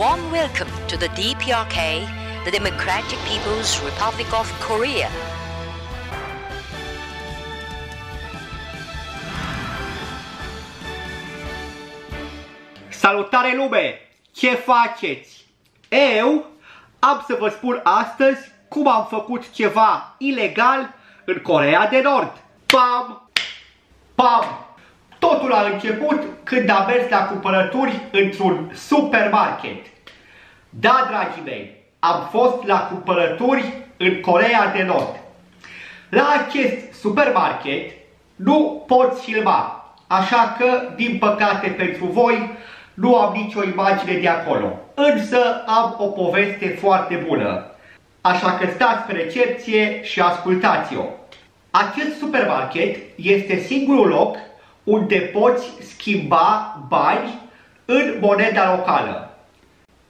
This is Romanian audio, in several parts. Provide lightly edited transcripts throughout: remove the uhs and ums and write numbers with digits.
warm welcome to the DPRK, the Democratic People's Republic of Korea. Salutare lume! Ce faceți? Eu am să vă spun astăzi cum am făcut ceva ilegal în Coreea de Nord. Pam! Pam! Totul a început când am mers la cumpărături într-un supermarket. Da, dragii mei, am fost la cumpărături în Coreea de Nord. La acest supermarket nu poți filma, așa că, din păcate pentru voi, nu am nicio imagine de acolo. Însă am o poveste foarte bună. Așa că stați pe recepție și ascultați-o. Acest supermarket este singurul loc unde poți schimba bani în moneda locală.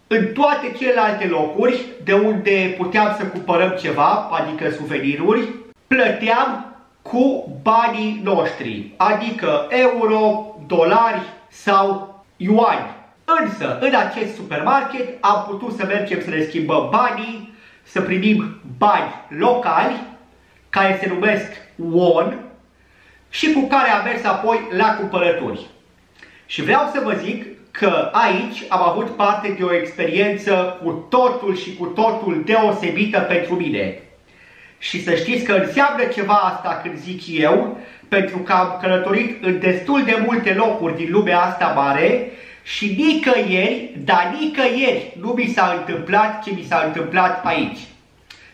În toate celelalte locuri de unde puteam să cumpărăm ceva, adică suveniruri, plăteam cu banii noștri, adică euro, dolari sau yuani. Însă, în acest supermarket am putut să mergem să ne schimbăm banii, să primim bani locali, care se numesc won, și cu care am mers apoi la cumpărături. Și vreau să vă zic că aici am avut parte de o experiență cu totul și cu totul deosebită pentru mine. Și să știți că înseamnă ceva asta când zic eu, pentru că am călătorit în destul de multe locuri din lumea asta mare și nicăieri, dar nicăieri nu mi s-a întâmplat ce mi s-a întâmplat aici.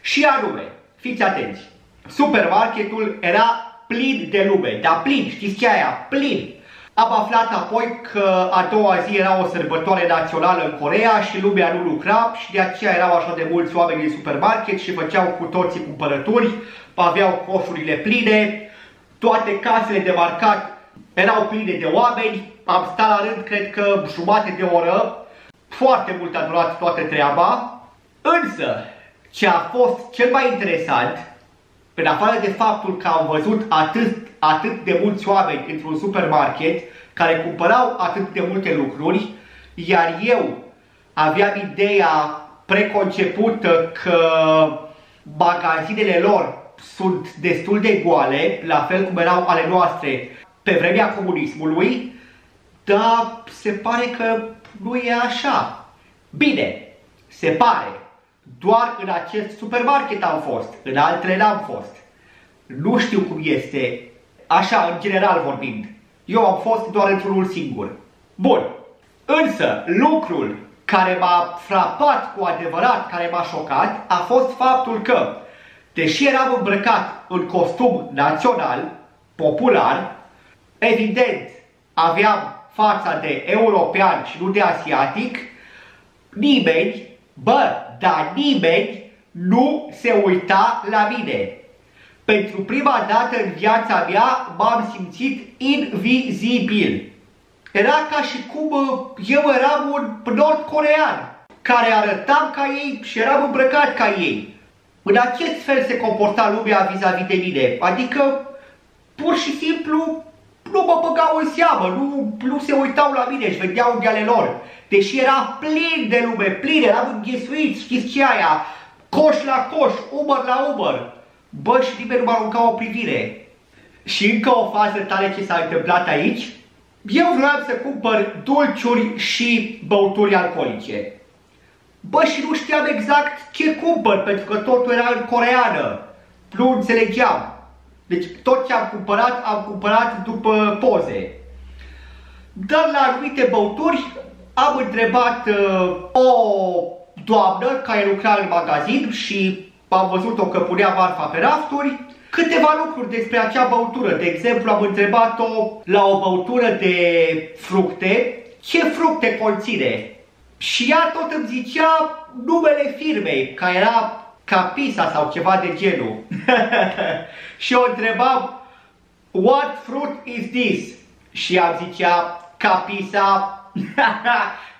Și anume, fiți atenți, supermarketul era plin de lume, dar plin, știți ce aia? Plin. Am aflat apoi că a doua zi era o sărbătoare națională în Coreea și lumea nu lucra și de aceea erau așa de mulți oameni în supermarket și făceau cu toții cumpărături, aveau coșurile pline, toate casele de marcat erau pline de oameni, am stat la rând cred că jumate de oră, foarte mult a durat toată treaba, însă ce a fost cel mai interesant, în afară de faptul că am văzut atât de mulți oameni într-un supermarket care cumpărau atât de multe lucruri, iar eu aveam ideea preconcepută că magazinele lor sunt destul de goale, la fel cum erau ale noastre pe vremea comunismului, dar se pare că nu e așa. Bine, se pare. Doar în acest supermarket am fost, în altele n-am fost. Nu știu cum este, așa, în general vorbind. Eu am fost doar într-unul singur. Bun. Însă, lucrul care m-a frapat cu adevărat, care m-a șocat, a fost faptul că, deși eram îmbrăcat în costum național, popular, evident, aveam fața de european și nu de asiatic, nimeni, dar nimeni nu se uita la mine. Pentru prima dată în viața mea m-am simțit invizibil. Era ca și cum eu eram un nord-corean, care arătam ca ei și eram îmbrăcat ca ei. În acest fel se comporta lumea vis-a-vis de mine, adică pur și simplu nu mă băgau în seamă, nu se uitau la mine, își vedeau de ale lor. Deși era plin de lume, plin, eram înghesuit, știți ce aia? Coș la coș, umăr la umăr. Bă, și nimeni nu mă arunca o privire. Și încă o fază tare ce s-a întâmplat aici. Eu vreau să cumpăr dulciuri și băuturi alcoolice. Bă, și nu știam exact ce cumpăr, pentru că totul era în coreeană. Nu înțelegeam. Deci tot ce am cumpărat după poze. Dar la anumite băuturi am întrebat o doamnă care lucra în magazin și am văzut-o că punea marfa pe rafturi, câteva lucruri despre acea băutură. De exemplu, am întrebat-o la o băutură de fructe, ce fructe conține. Și ea tot îmi zicea numele firmei, care era Capisa sau ceva de genul. Și o întrebam, what fruit is this? Și am zicea, Capisa.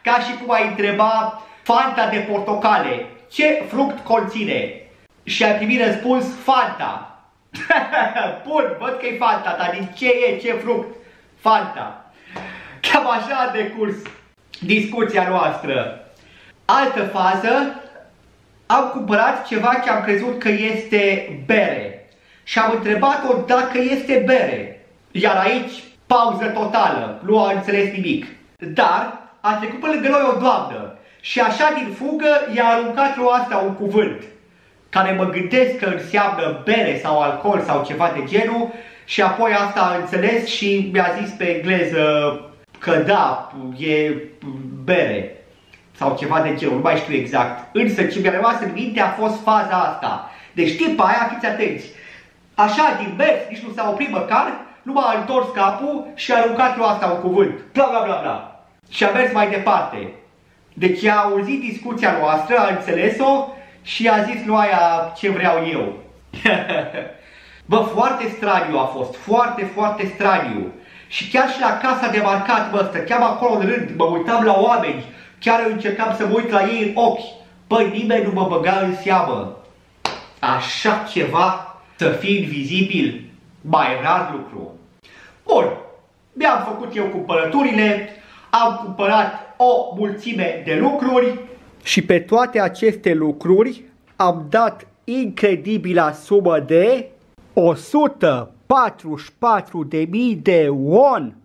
Ca și cum ai întreba Fanta de portocale, ce fruct conține? Și ai primit răspuns Fanta. Bun, văd că e Fanta, dar din ce e, ce fruct? Fanta. Cam așa a decurs discuția noastră. Altă fază, am cumpărat ceva ce am crezut că este bere și am întrebat-o dacă este bere. Iar aici, pauză totală, nu a înțeles nimic. Dar a trecut pe lângă noi o doamnă și așa din fugă i-a aruncat lui asta un cuvânt care mă gândesc că înseamnă bere sau alcool sau ceva de genul și apoi asta a înțeles și mi-a zis pe engleză că da, e bere sau ceva de genul, nu mai știu exact. Însă ce mi-a rămas în minte a fost faza asta. Deci tipa aia, fiți atenți, așa din mers, nici nu s-a oprit măcar, nu m-a întors capul și a aruncat lui asta un cuvânt. Bla bla bla bla. Și a mers mai departe. Deci a auzit discuția noastră, a înțeles-o și a zis lui aia ce vreau eu. Bă, foarte straniu a fost, foarte straniu. Și chiar și la casa de marcat, bă, stăteam acolo în rând, mă uitam la oameni, chiar încercam să mă uit la ei în ochi. Băi, nimeni nu mă băga în seamă. Așa ceva, să fii invizibil, mai rar lucru. Bun, mi-am făcut eu cumpărăturile, am cumpărat o mulțime de lucruri și pe toate aceste lucruri am dat incredibila sumă de 144.000 de won,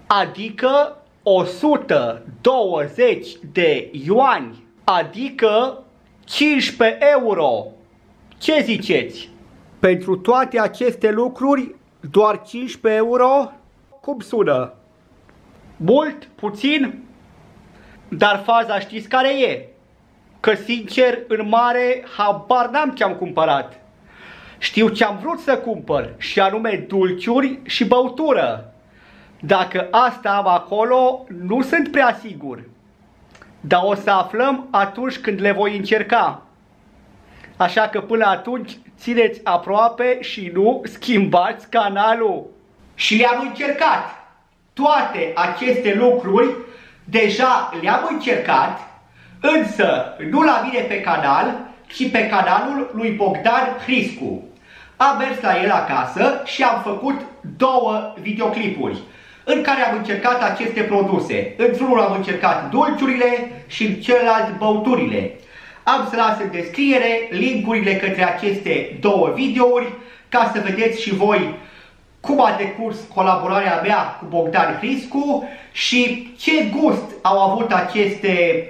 adică 120 de yuani, adică 15 euro. Ce ziceți? Pentru toate aceste lucruri, doar 15 euro? Cum sună? Mult? Puțin? Dar faza știți care e? Că sincer, în mare, habar n-am ce am cumpărat. Știu ce am vrut să cumpăr, și anume dulciuri și băutură. Dacă asta am acolo, nu sunt prea sigur. Dar o să aflăm atunci când le voi încerca. Așa că până atunci, țineți aproape și nu schimbați canalul. Și le-am încercat. Toate aceste lucruri deja le-am încercat, însă nu la mine pe canal, ci pe canalul lui Bogdan Hriscu. Am mers la el acasă și am făcut 2 videoclipuri în care am încercat aceste produse. Într-unul am încercat dulciurile și în celălalt băuturile. Am să las în descriere linkurile către aceste 2 videouri ca să vedeți și voi cum a decurs colaborarea mea cu Bogdan Hriscu și ce gust au avut aceste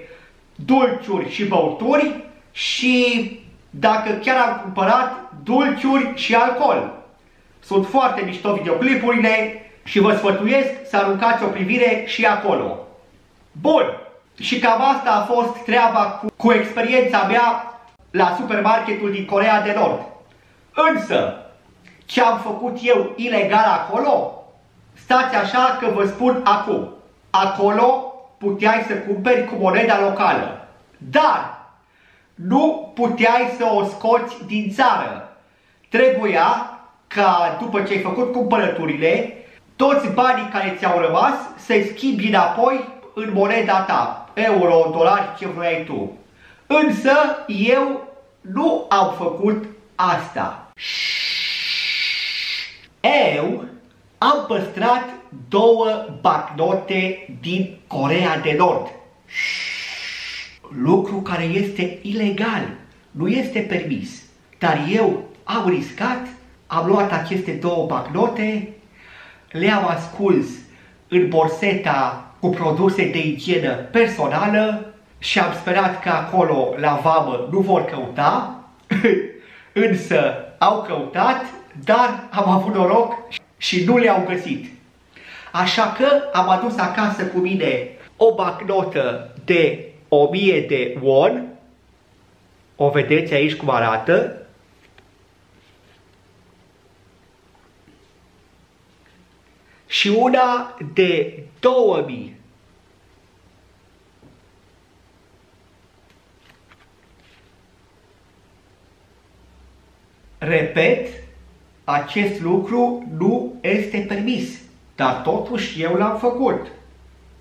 dulciuri și băuturi și dacă chiar am cumpărat dulciuri și alcool. Sunt foarte mișto videoclipurile și vă sfătuiesc să aruncați o privire și acolo. Bun, și cam asta a fost treaba cu experiența mea la supermarketul din Coreea de Nord. Însă, ce am făcut eu ilegal acolo? Stați așa că vă spun acum. Acolo puteai să cumperi cu moneda locală, dar nu puteai să o scoți din țară. Trebuia ca după ce ai făcut cumpărăturile, toți banii care ți-au rămas să-i schimbi înapoi în moneda ta, euro, dolari, ce vrei tu. Însă eu nu am făcut asta. Eu am păstrat 2 bancnote din Coreea de Nord. Lucru care este ilegal, nu este permis. Dar eu am riscat, am luat aceste 2 bancnote, le-am ascuns în borseta cu produse de igienă personală și am sperat că acolo la vamă nu vor căuta, însă au căutat, dar am avut noroc și nu le-au găsit. Așa că am adus acasă cu mine o bancnotă de 1000 de won, o vedeți aici cum arată, și una de 2000. Repet, acest lucru nu este permis, dar totuși eu l-am făcut.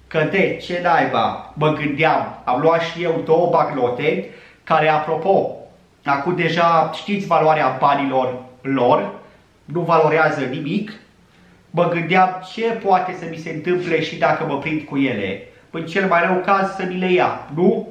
Că de ce naiba, mă gândeam, am luat și eu 2 bancnote, care, apropo, acum deja știți valoarea banilor lor, nu valorează nimic. Mă gândeam ce poate să mi se întâmple și dacă mă prind cu ele. În cel mai rău caz să mi le ia, nu?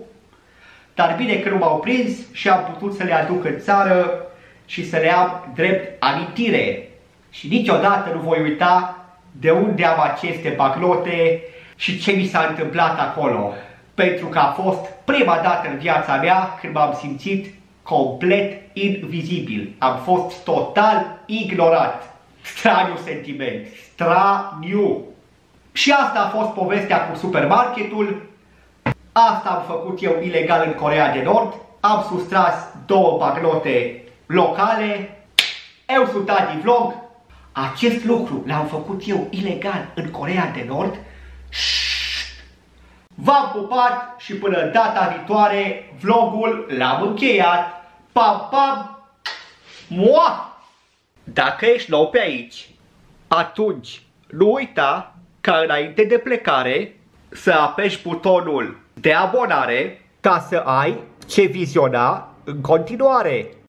dar bine că nu m-au prins și am putut să le aduc în țară și să le am drept amintire. Și niciodată nu voi uita de unde am aceste bancnote și ce mi s-a întâmplat acolo. Pentru că a fost prima dată în viața mea când m-am simțit complet invizibil. Am fost total ignorat. Straniu sentiment, straniu. Și asta a fost povestea cu supermarketul. Asta am făcut eu ilegal în Coreea de Nord. Am sustras 2 bancnote locale. Eu sunt Adi Vlog. Acest lucru l-am făcut eu ilegal în Coreea de Nord. V-am pupat și până data viitoare vlogul l-am încheiat. Pam, pam! Mua! Dacă ești nou pe aici, atunci nu uita ca înainte de plecare să apeși butonul de abonare ca să ai ce viziona în continuare.